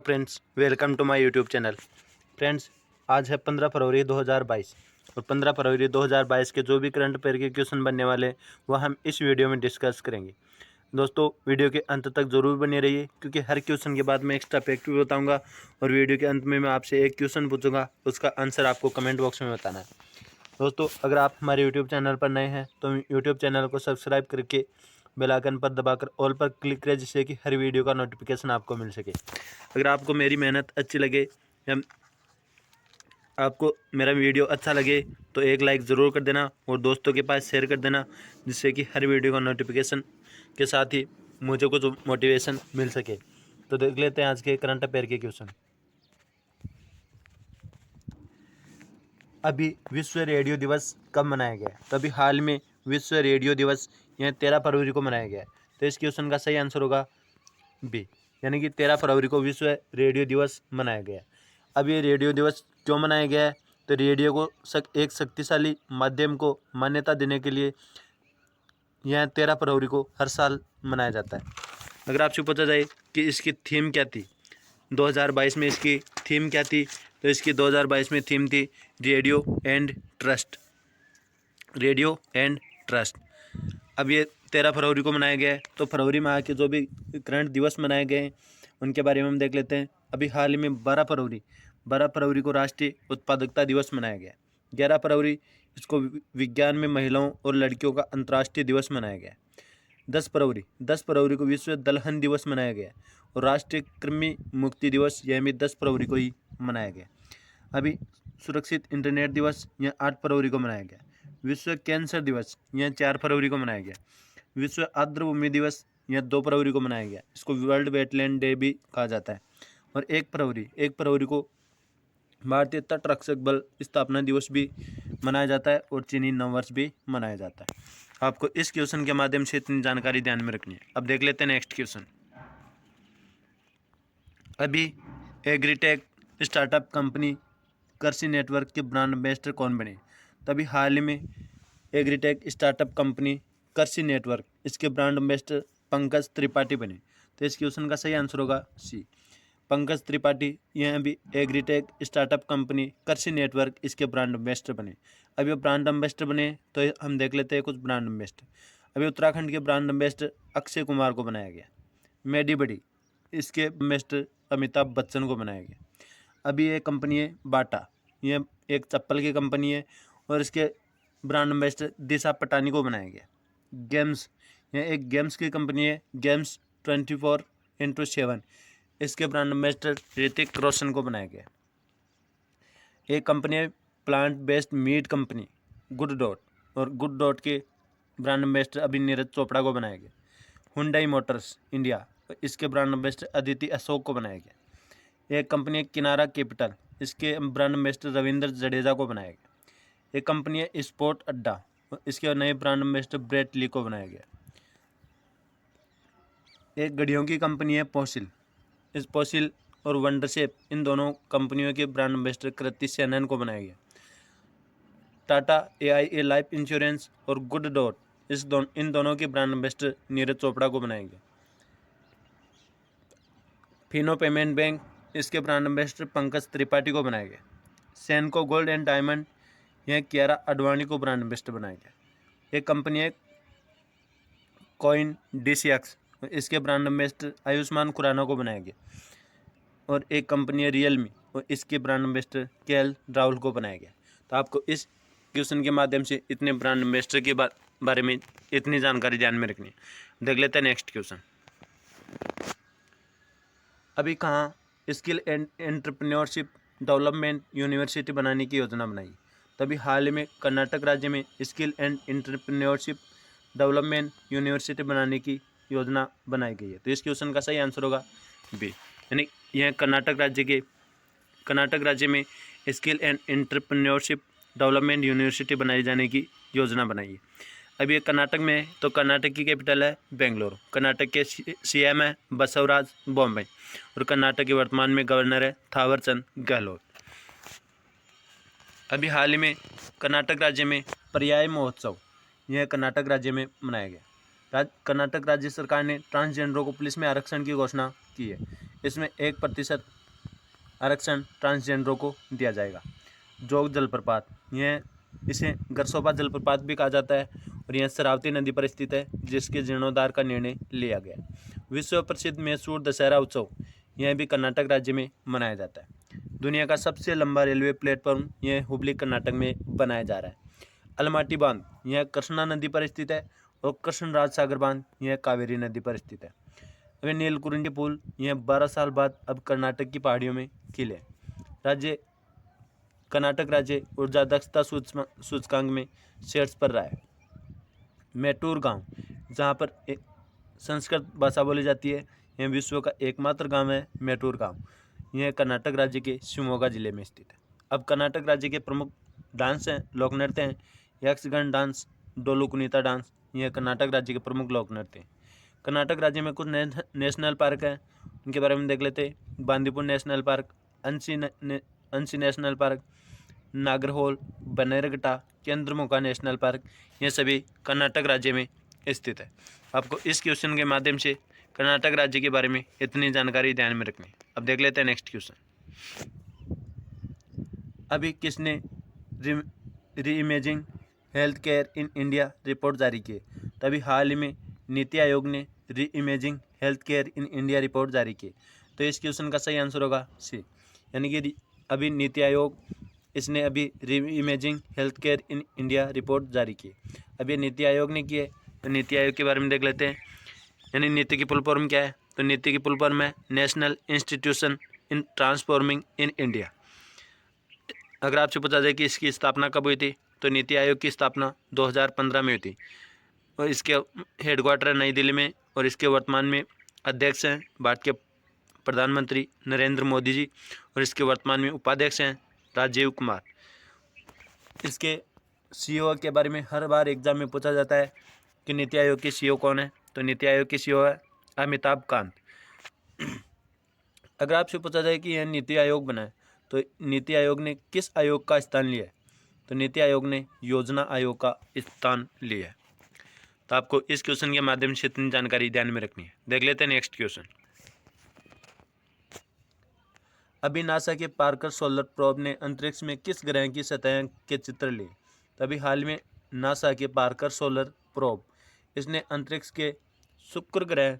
Friends, welcome to my YouTube channel. Friends, आज है 15 फरवरी 2022 और 15 फरवरी 2022 के जो भी करंट अफेयर के क्वेश्चन बनने वाले हैं वह हम इस वीडियो में डिस्कस करेंगे। दोस्तों, वीडियो के अंत तक ज़रूर बने रहिए क्योंकि हर क्वेश्चन के बाद मैं एक्स्ट्रा फैक्ट भी बताऊँगा और वीडियो के अंत में मैं आपसे एक क्वेश्चन पूछूंगा, उसका आंसर आपको कमेंट बॉक्स में बताना है। दोस्तों, अगर आप हमारे यूट्यूब चैनल पर नए हैं तो यूट्यूब चैनल को सब्सक्राइब करके बेल आइकन पर दबाकर ऑल पर क्लिक करें जिससे कि हर वीडियो का नोटिफिकेशन आपको मिल सके। अगर आपको मेरी मेहनत अच्छी लगे या आपको मेरा वीडियो अच्छा लगे तो एक लाइक ज़रूर कर देना और दोस्तों के पास शेयर कर देना जिससे कि हर वीडियो का नोटिफिकेशन के साथ ही मुझे कुछ मोटिवेशन मिल सके। तो देख लेते हैं आज के करंट अफेयर के क्वेश्चन। अभी विश्व रेडियो दिवस कब मनाया गया है? तो अभी हाल में विश्व रेडियो दिवस यह 13 फरवरी को मनाया गया है। तो इस क्वेश्चन का सही आंसर होगा बी, यानी कि 13 फरवरी को विश्व रेडियो दिवस मनाया गया है। अब ये रेडियो दिवस क्यों मनाया गया है? तो रेडियो को एक शक्तिशाली माध्यम को मान्यता देने के लिए यह 13 फरवरी को हर साल मनाया जाता है। अगर आपसे पूछा जाए कि इसकी थीम क्या थी, 2022 में इसकी थीम क्या थी, तो इसकी 2022 में थीम थी radio and trust. Radio and trust. अब ये 13 फरवरी को मनाया गया है, तो फरवरी माह के जो भी करंट दिवस मनाए गए हैं उनके बारे में हम देख लेते हैं। अभी हाल ही में 12 फरवरी को राष्ट्रीय उत्पादकता दिवस मनाया गया है। 11 फरवरी इसको विज्ञान में महिलाओं और लड़कियों का अंतर्राष्ट्रीय दिवस मनाया गया है। 10 फरवरी को विश्व दलहन दिवस मनाया गया और राष्ट्रीय कृमि मुक्ति दिवस यह भी 10 फरवरी को ही मनाया गया। अभी सुरक्षित इंटरनेट दिवस यह 8 फरवरी को मनाया गया। विश्व कैंसर दिवस यह 4 फरवरी को मनाया गया। विश्व आर्द्रभूमि दिवस यह 2 फरवरी को मनाया गया। इसको वर्ल्ड वेटलैंड डे भी कहा जाता है। और 1 फरवरी को भारतीय तट रक्षक बल स्थापना दिवस भी मनाया जाता है और चीनी नववर्ष भी मनाया जाता है। आपको इस क्वेश्चन के माध्यम से इतनी जानकारी ध्यान में रखनी है। अब देख लेते हैं नेक्स्ट क्वेश्चन। अभी एग्रीटेक स्टार्टअप कंपनी कृषि नेटवर्क के ब्रांड एम्बेसडर कौन बने? तभी हाल ही में एग्रीटेक स्टार्टअप कंपनी कृषि नेटवर्क इसके ब्रांड एम्बेसडर पंकज त्रिपाठी बने। तो इस क्वेश्चन का सही आंसर होगा सी, पंकज त्रिपाठी। यह अभी एग्रीटेक स्टार्टअप कंपनी कृषि नेटवर्क इसके ब्रांड एम्बेसडर बने। अभी वो ब्रांड एम्बेसडर बने तो हम देख लेते हैं कुछ ब्रांड एम्बेसडर। अभी उत्तराखंड के ब्रांड एम्बेसडर अक्षय कुमार को बनाया गया। मेडी बडी इसके एम्बेसडर अमिताभ बच्चन को बनाया गया। अभी ये कंपनी है बाटा, यह एक चप्पल की कंपनी है और इसके ब्रांड एम्बेसडर दिशा पटानी को बनाया गया। गेम्स, यह एक गेम्स की कंपनी है, गेम्स 24x7 इसके ब्रांड एम्बेसडर ऋतिक रोशन को बनाया गया। एक कंपनी है plant based meat company good dot और गुड डॉट के ब्रांड एम्बेसडर अभी नीरज चोपड़ा को बनाया गया। हुंडई मोटर्स इंडिया इसके ब्रांड एम्बेसडर अदिति अशोक को बनाया गया। एक कंपनी है किनारा कैपिटल इसके ब्रांड एम्बेसडर रविंद्र जडेजा को बनाया गया। एक कंपनी है स्पोर्ट अड्डा इसके नए ब्रांड एम्बेसडर ब्रेट ली को बनाया गया। एक घड़ियों की कंपनी है पोसिल, इस पोसिल और वंडरशेप इन दोनों कंपनियों के ब्रांड एम्बेसडर कृति सेनन को बनाया गया। टाटा AIA लाइफ इंश्योरेंस और गुड डॉट इन दोनों के ब्रांड एम्बेसडर नीरज चोपड़ा को बनाया गया। फिनो पेमेंट बैंक इसके ब्रांड एम्बेसडर पंकज त्रिपाठी को बनाया गया। सेनको गोल्ड एंड डायमंड यह कियारा अडवाणी को ब्रांड एम्बेसडर बनाया गया। एक कंपनी है कॉइन DCX इसके ब्रांड एम्बेसडर आयुष्मान खुराना को बनाया गया। और एक कंपनी है रियलमी और इसके ब्रांड एम्बेसडर KL राहुल को बनाया गया। तो आपको इस क्वेश्चन के माध्यम से इतने ब्रांड एम्बेसडर के बारे में इतनी जानकारी ध्यान में रखनी है। देख लेते हैं नेक्स्ट क्वेश्चन। अभी कहाँ skill and entrepreneurship development university बनाने की योजना बनाई? तभी हाल ही में कर्नाटक राज्य में skill and entrepreneurship development university बनाने की योजना बनाई गई है। तो इस क्वेश्चन का सही आंसर होगा बी, यानी यह कर्नाटक राज्य में skill and entrepreneurship development university बनाई जाने की योजना बनाई है। अब ये कर्नाटक में है तो कर्नाटक की कैपिटल है बेंगलुरु। कर्नाटक के CM है बसवराज बोम्मई और कर्नाटक के वर्तमान में गवर्नर है थावरचंद गहलोत। अभी हाल ही में कर्नाटक राज्य में पर्याय महोत्सव यह कर्नाटक राज्य में मनाया गया। कर्नाटक राज्य सरकार ने ट्रांसजेंडरों को पुलिस में आरक्षण की घोषणा की है। इसमें 1% आरक्षण ट्रांसजेंडरों को दिया जाएगा। जोग जलप्रपात, यह इसे गरसोपा जलप्रपात भी कहा जाता है और यह शरावती नदी पर स्थित है, जिसके जीर्णोद्धार का निर्णय लिया गया। विश्व प्रसिद्ध मैसूर दशहरा उत्सव, यह भी कर्नाटक राज्य में मनाया जाता है। दुनिया का सबसे लंबा रेलवे प्लेटफॉर्म, यह हुबली कर्नाटक में बनाया जा रहा है। अलमाटी बांध, यह कृष्णा नदी पर स्थित है और कृष्णराज सागर बांध, यह कावेरी नदी पर स्थित है। अभी नीलकुरिंडी पुल, यह 12 साल बाद अब कर्नाटक की पहाड़ियों में खिले। कर्नाटक राज्य ऊर्जा दक्षता सूचकांक में शीर्ष पर रहा है। मैटूर गांव, जहां पर संस्कृत भाषा बोली जाती है, यह विश्व का एकमात्र गांव है मैटूर गांव। यह कर्नाटक राज्य के शिवमोगा जिले में स्थित है। अब कर्नाटक राज्य के प्रमुख डांस हैं, लोक नृत्य हैं। यक्षगण डांस, डोलू कुनीता डांस, यह कर्नाटक राज्य के प्रमुख लोक नृत्य हैं। कर्नाटक राज्य में कुछ नेशनल पार्क हैं, उनके बारे में देख लेते हैं। Bandipur national park, Anshi national park, Nagarhole, Bannerghatta, Kendramukha national park, ये सभी कर्नाटक राज्य में स्थित है। आपको इस क्वेश्चन के माध्यम से कर्नाटक राज्य के बारे में इतनी जानकारी ध्यान में रखनी। अब देख लेते हैं नेक्स्ट क्वेश्चन। अभी किसने री imaging health care in India report जारी की? तभी हाल ही में नीति आयोग ने री imaging health care in India report जारी की। तो इस क्वेश्चन का सही आंसर होगा सी, यानी कि अभी नीति आयोग इसने अभी री imaging health care in India report जारी की। अभी नीति आयोग ने की है, तो नीति आयोग के बारे में देख लेते हैं। यानी नीति की फुल फॉर्म क्या है? तो नीति की फुल फॉर्म है national institution in transforming in India. अगर आपसे पूछा जाए कि इसकी स्थापना कब हुई थी, तो नीति आयोग की स्थापना 2015 में हुई थी और इसके हेडक्वार्टर है नई दिल्ली में और इसके वर्तमान में अध्यक्ष हैं भारत के प्रधानमंत्री नरेंद्र मोदी जी और इसके वर्तमान में उपाध्यक्ष हैं राजीव कुमार। इसके सीईओ के बारे में हर बार एग्जाम में पूछा जाता है कि नीति आयोग के सीईओ कौन है, तो नीति आयोग के सीईओ है अमिताभ कांत। अगर आपसे पूछा जाए कि यह नीति आयोग बना है, तो नीति आयोग ने किस आयोग का स्थान लिया है, तो नीति आयोग ने योजना आयोग का स्थान लिया है। तो आपको इस क्वेश्चन के माध्यम से इतनी जानकारी ध्यान में रखनी है। देख लेते हैं नेक्स्ट क्वेश्चन। अभी नासा के पार्कर सोलर प्रोब ने अंतरिक्ष में किस ग्रह की सतह के चित्र लिए? तभी हाल में नासा के पार्कर सोलर प्रोब, इसने अंतरिक्ष के शुक्र ग्रह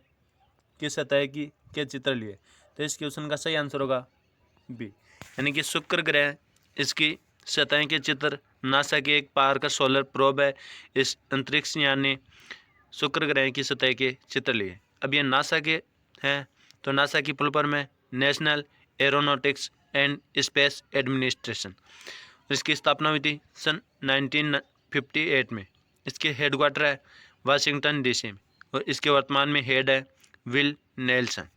की सतह के चित्र लिए। तो इस क्वेश्चन का सही आंसर होगा बी, यानी कि शुक्र ग्रह इसकी सतह के चित्र नासा के एक पार्कर सोलर प्रोब है, इस अंतरिक्ष यान ने शुक्र ग्रह की सतह के चित्र लिए। अब ये नासा के हैं, तो नासा की फुल फॉर्म है national aeronautics and space administration. इसकी स्थापना हुई थी सन 1958 में। इसके हेडक्वार्टर है वाशिंगटन डीसी में और इसके वर्तमान में हेड है विल नेल्सन।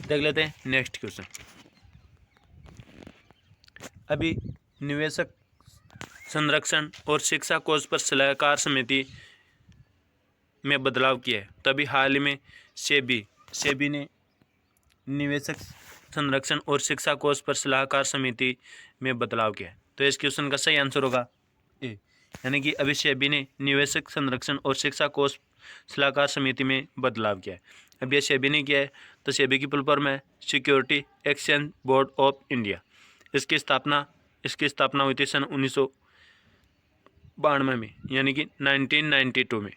देख लेते हैं नेक्स्ट क्वेश्चन। अभी निवेशक संरक्षण और शिक्षा कोष पर सलाहकार समिति में बदलाव किया है। तभी हाल ही में सेबी ने निवेशक संरक्षण और शिक्षा कोष पर सलाहकार समिति में बदलाव किया है। तो इस क्वेश्चन का सही आंसर होगा ए, यानी कि अभी सेबी ने निवेशक संरक्षण और शिक्षा कोष सलाहकार समिति में बदलाव किया है। अब ये सेबी ने किया है, तो सेबी की फुल फॉर्म है security exchange board of India. इसकी स्थापना हुई थी सन 1992 में, यानी कि 1992 में।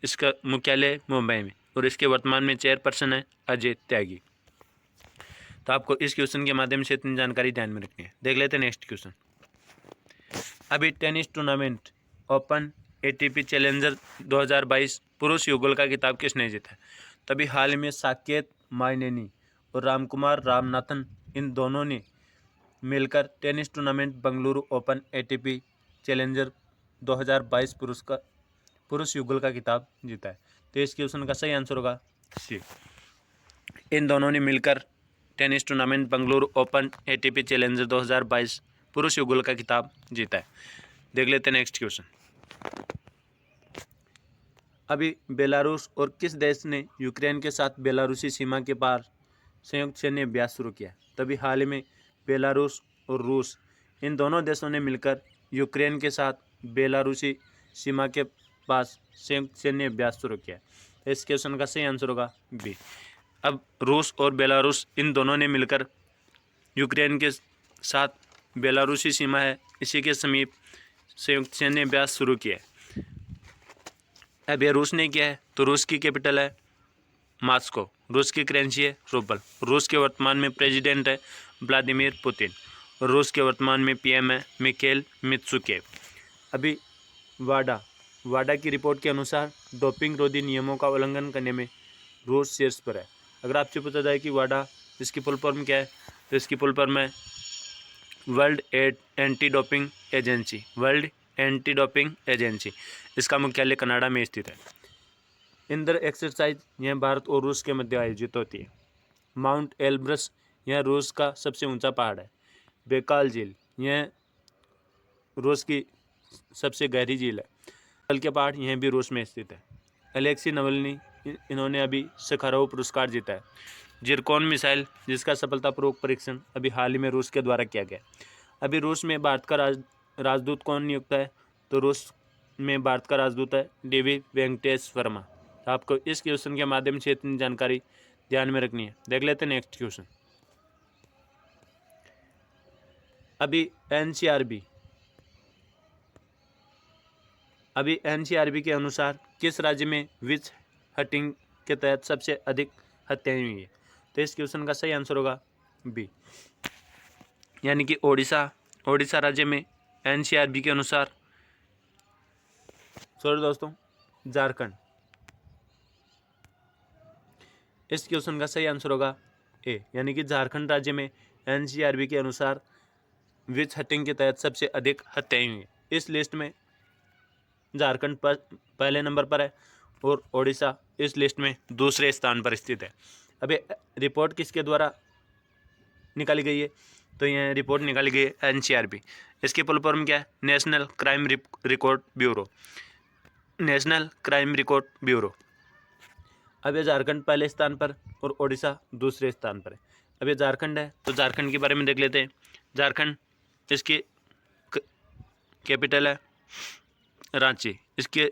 इसका मुख्यालय मुंबई में और इसके वर्तमान में चेयरपर्सन है अजय त्यागी। तो आपको इस क्वेश्चन के माध्यम से इतनी जानकारी ध्यान में रखनी है। देख लेते हैं नेक्स्ट क्वेश्चन। अभी tennis tournament open ATP challenger 2022 पुरुष युगल का खिताब किसने जीता? तभी हाल में साकेत माइनेनी और रामकुमार रामनाथन, इन दोनों ने मिलकर tennis tournament Bengaluru open ATP challenger 2022 पुरुष युगल का खिताब जीता है। तो इस क्वेश्चन का सही आंसर होगा सी, इन दोनों ने मिलकर tennis tournament Bengaluru open ATP challenger 2022 पुरुष युगल का खिताब जीता है। देख लेते हैं नेक्स्ट क्वेश्चन। अभी बेलारूस और किस देश ने यूक्रेन के साथ बेलारूसी सीमा के पार संयुक्त सैन्य अभ्यास शुरू किया? तभी हाल ही में बेलारूस और रूस, इन दोनों देशों ने मिलकर यूक्रेन के साथ बेलारूसी सीमा के पास संयुक्त सैन्य अभ्यास शुरू किया। तो इस क्वेश्चन का सही आंसर होगा बी। अब रूस और बेलारूस इन दोनों ने मिलकर यूक्रेन के साथ बेलारूसी सीमा है इसी के समीप संयुक्त सैन्य अभ्यास शुरू किया है। अब ये रूस ने किया है, तो रूस की कैपिटल है मॉस्को, रूस की करेंसी है रूबल, रूस के वर्तमान में प्रेसिडेंट है व्लादिमीर पुतिन और रूस के वर्तमान में पीएम है मिखेल मित्सुकेव। अभी वाडा की रिपोर्ट के अनुसार डोपिंग रोधी नियमों का उल्लंघन करने में रूस शीर्ष पर है। अगर आपसे पूछा जाए कि वाडा इसकी फुल फॉर्म क्या है, तो इसकी फुल फॉर्म है world anti doping agency, world anti doping agency. इसका मुख्यालय कनाडा में स्थित है। इंदर एक्सरसाइज यह भारत और रूस के मध्य आयोजित होती है। माउंट एल्ब्रस यह रूस का सबसे ऊंचा पहाड़ है। बेकाल झील यह रूस की सबसे गहरी झील है। बल के पहाड़ यह भी रूस में स्थित है। अलेक्सी नवल्नी इन्होंने अभी सखारोव पुरस्कार जीता है। जिरकॉन मिसाइल जिसका सफलतापूर्वक परीक्षण अभी हाल ही में रूस के द्वारा किया गया। अभी रूस में भारत का राजदूत कौन नियुक्त है, तो रूस में भारत का राजदूत है डीवी वेंकटेश वर्मा। तो आपको इस क्वेश्चन के माध्यम से इतनी जानकारी ध्यान में रखनी है। देख लेते हैं नेक्स्ट क्वेश्चन। अभी एनसीआरबी के अनुसार किस राज्य में विच हंटिंग के तहत सबसे अधिक हत्याएं हुई है, तो इस क्वेश्चन का सही आंसर होगा बी, यानी कि ओडिशा राज्य में एनसीआरबी के अनुसार, सॉरी दोस्तों, झारखंड। इस क्वेश्चन का सही आंसर होगा ए, यानी कि झारखंड राज्य में एनसीआरबी के अनुसार विच हंटिंग के तहत सबसे अधिक हत्याएं हुई है। इस लिस्ट में झारखंड पर पहले नंबर पर है और ओडिशा इस लिस्ट में दूसरे स्थान पर स्थित है। अभी रिपोर्ट किसके द्वारा निकाली गई है, तो यह रिपोर्ट निकाली गई है एनसीआरबी। इसकी फुल फॉर्म क्या है, national crime record bureau, national crime record bureau. अब ये झारखंड पहले स्थान पर और ओडिशा दूसरे स्थान पर है। अब ये झारखंड है, तो झारखंड के बारे में देख लेते हैं। झारखंड इसकी कैपिटल है रांची, इसके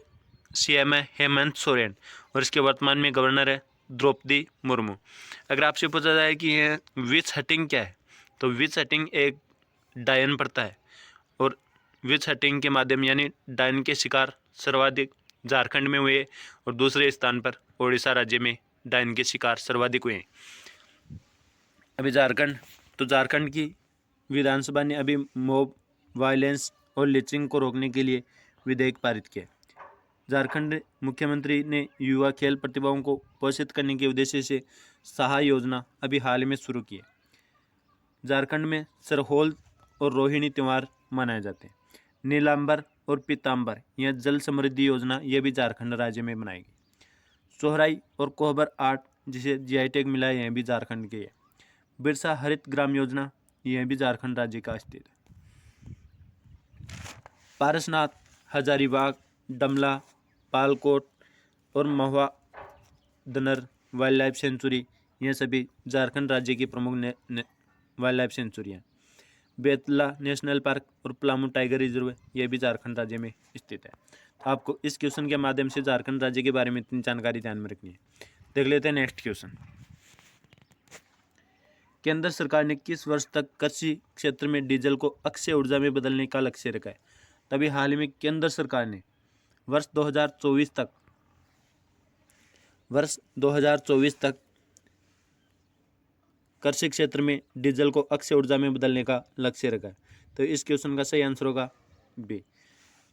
सीएम है हेमंत सोरेन और इसके वर्तमान में गवर्नर है द्रौपदी मुर्मू। अगर आपसे पूछा जाए कि यह विच हंटिंग क्या है, तो विच हंटिंग एक डायन प्रथा है और विच हंटिंग के माध्यम यानी डायन के शिकार सर्वाधिक झारखंड में हुए और दूसरे स्थान पर ओडिशा राज्य में डायन के शिकार सर्वाधिक हुए। अभी झारखंड की विधानसभा ने अभी मॉब वायलेंस और लिंचिंग को रोकने के लिए विधेयक पारित किया। झारखंड मुख्यमंत्री ने युवा खेल प्रतिभाओं को पोषित करने के उद्देश्य से सहाय योजना अभी हाल में शुरू की है। झारखंड में सरहोल और रोहिणी त्यौहार मनाए जाते हैं। नीलांबर और पीताम्बर यह जल समृद्धि योजना यह भी झारखंड राज्य में बनाई गई। सोहराई और कोहबर आर्ट जिसे जीआई टैग मिला है यह भी झारखंड के है। बिरसा हरित ग्राम योजना यह भी झारखंड राज्य का स्थित है। पारसनाथ, हजारीबाग, डमला, पालकोट और महुआ दनर वाइल्ड लाइफ सेंचुरी यह सभी झारखंड राज्य की प्रमुख वाइल्ड लाइफ सेंचुरी हैं। बेतला नेशनल पार्क और पलामू टाइगर रिजर्व यह भी झारखंड राज्य में स्थित है। आपको इस क्वेश्चन के माध्यम से झारखंड राज्य के बारे में इतनी जानकारी ध्यान में रखनी है। देख लेते हैं नेक्स्ट क्वेश्चन। केंद्र सरकार ने किस वर्ष तक कृषि क्षेत्र में डीजल को अक्षय ऊर्जा में बदलने का लक्ष्य रखा है? तभी हाल ही में केंद्र सरकार ने वर्ष 2024 तक कृषि क्षेत्र में डीजल को अक्षय ऊर्जा में बदलने का लक्ष्य रखा है। तो इस क्वेश्चन का सही आंसर होगा बी।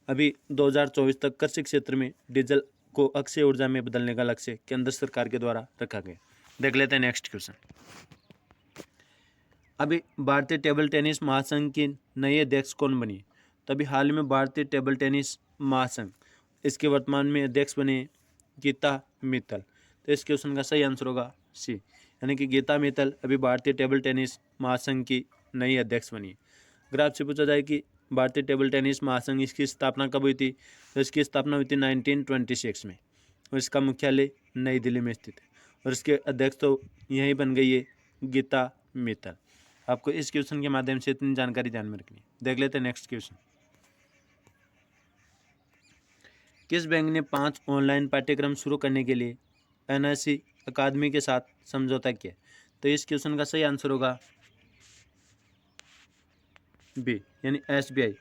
अभी 2024 तक कृषि क्षेत्र में डीजल को अक्षय ऊर्जा में बदलने का लक्ष्य केंद्र सरकार के द्वारा रखा गया। देख लेते हैं नेक्स्ट क्वेश्चन। अभी भारतीय टेबल टेनिस महासंघ की नई अध्यक्ष कौन बनी? तभी हाल में भारतीय टेबल टेनिस महासंघ इसके वर्तमान में अध्यक्ष बने गीता मित्तल। तो इस क्वेश्चन का सही आंसर होगा सी, यानी कि गीता मित्तल अभी भारतीय टेबल टेनिस महासंघ की नई अध्यक्ष बनी। अगर आपसे पूछा जाए कि भारतीय टेबल टेनिस महासंघ इसकी स्थापना कब हुई थी, तो इसकी स्थापना हुई थी 1926 में और इसका मुख्यालय नई दिल्ली में स्थित है और इसके अध्यक्ष तो यही बन गई है गीता मित्तल। आपको इस क्वेश्चन के माध्यम से इतनी जानकारी ध्यान में रखनी है। देख लेते हैं नेक्स्ट क्वेश्चन। किस बैंक ने 5 ऑनलाइन पाठ्यक्रम शुरू करने के लिए NSE अकादमी के साथ समझौता किया? तो इस क्वेश्चन का सही आंसर होगा बी, यानी SBI।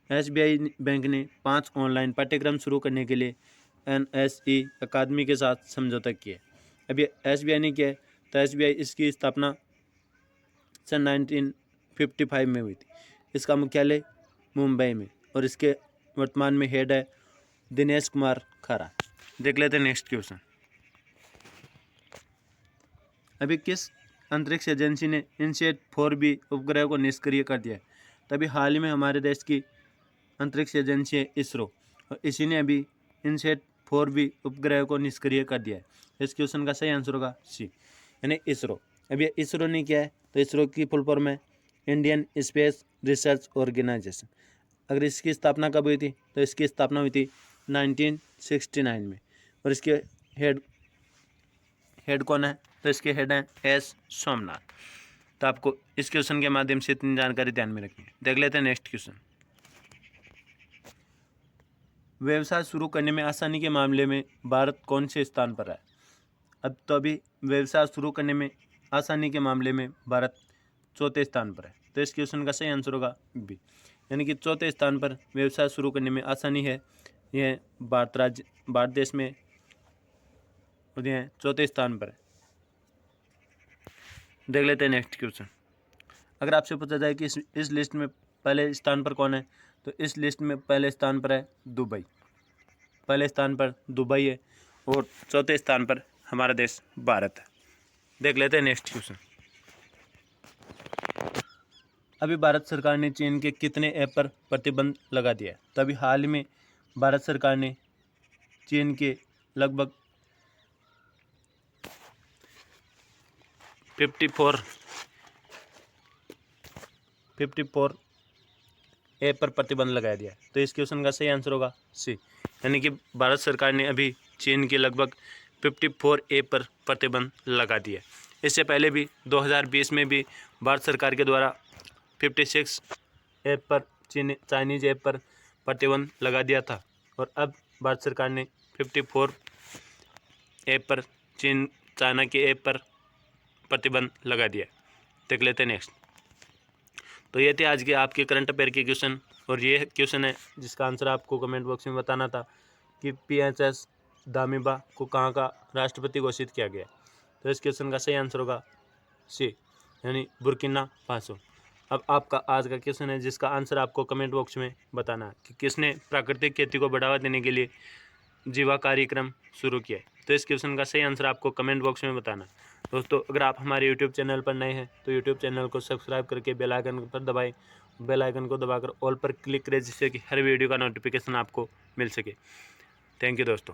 SBI बैंक ने 5 ऑनलाइन पाठ्यक्रम शुरू करने के लिए NSE अकादमी के साथ समझौता किया। अब ये SBI ने किया है, तो SBI इसकी स्थापना सन 1955 में हुई थी। इसका मुख्यालय मुंबई में, और इसके वर्तमान में हेड है दिनेश कुमार खरा। देख लेते हैं नेक्स्ट क्वेश्चन। अभी किस अंतरिक्ष एजेंसी ने इनसेट 4B उपग्रह को निष्क्रिय कर दिया है? तभी हाल ही में हमारे देश की अंतरिक्ष एजेंसी है इसरो, और इसी ने अभी इनसेट 4B उपग्रह को निष्क्रिय कर दिया है। इस क्वेश्चन का सही आंसर होगा सी, यानी इसरो। अब ये इसरो ने किया है, तो इसरो की फुल फॉर्म है इंडियन स्पेस रिसर्च ऑर्गेनाइजेशन। अगर इसकी स्थापना कब हुई थी? तो इसकी स्थापना हुई थी 1969 में, और इसके हेड कौन है? तो इसके हेड हैं S सोमनाथ। तो आपको इस क्वेश्चन के माध्यम से इतनी जानकारी ध्यान में रखनी है। देख लेते हैं नेक्स्ट क्वेश्चन। व्यवसाय शुरू करने में आसानी के मामले में भारत कौन से स्थान पर है? अब तो अभी व्यवसाय शुरू करने में आसानी के मामले में भारत चौथे स्थान पर है। तो इस क्वेश्चन का सही आंसर होगा बी, यानी कि चौथे स्थान पर व्यवसाय शुरू करने में आसानी है, यह भारत देश में, और यह चौथे स्थान पर है। देख लेते हैं नेक्स्ट क्वेश्चन। अगर आपसे पूछा जाए कि इस लिस्ट में पहले स्थान पर कौन है, तो इस लिस्ट में पहले स्थान पर है दुबई। पहले स्थान पर दुबई है, और चौथे स्थान पर हमारा देश भारत है। देख लेते हैं नेक्स्ट क्वेश्चन। अभी भारत सरकार ने चीन के कितने ऐप पर प्रतिबंध लगा दिया है? तभी हाल ही में भारत सरकार ने चीन के लगभग 54 ऐप पर प्रतिबंध लगा दिया है। तो इस क्वेश्चन का सही आंसर होगा सी, यानी कि भारत सरकार ने अभी चीन के लगभग 54 ऐप पर प्रतिबंध लगा दिया है। इससे पहले भी 2020 में भी भारत सरकार के द्वारा 56 ऐप पर चाइनीज ऐप पर प्रतिबंध लगा दिया था, और अब भारत सरकार ने 54 ऐप पर चाइना के ऐप पर प्रतिबंध लगा दिया। देख लेते हैं नेक्स्ट। तो ये थे आज के आपके करंट अफेयर के क्वेश्चन, और ये क्वेश्चन है जिसका आंसर आपको कमेंट बॉक्स में बताना था कि PHS दामिबा को कहाँ का राष्ट्रपति घोषित किया गया। तो इस क्वेश्चन का सही आंसर होगा सी, यानी बुर्किना फासो। अब आपका आज का क्वेश्चन है जिसका आंसर आपको कमेंट बॉक्स में बताना है कि किसने प्राकृतिक खेती को बढ़ावा देने के लिए जीवा कार्यक्रम शुरू किया है। तो इस क्वेश्चन का सही आंसर आपको कमेंट बॉक्स में बताना है। दोस्तों, अगर आप हमारे यूट्यूब चैनल पर नए हैं तो यूट्यूब चैनल को सब्सक्राइब करके बेल आइकन पर दबाएं। बेल आइकन को दबाकर ऑल पर क्लिक करें, जिससे कि हर वीडियो का नोटिफिकेशन आपको मिल सके। थैंक यू दोस्तों।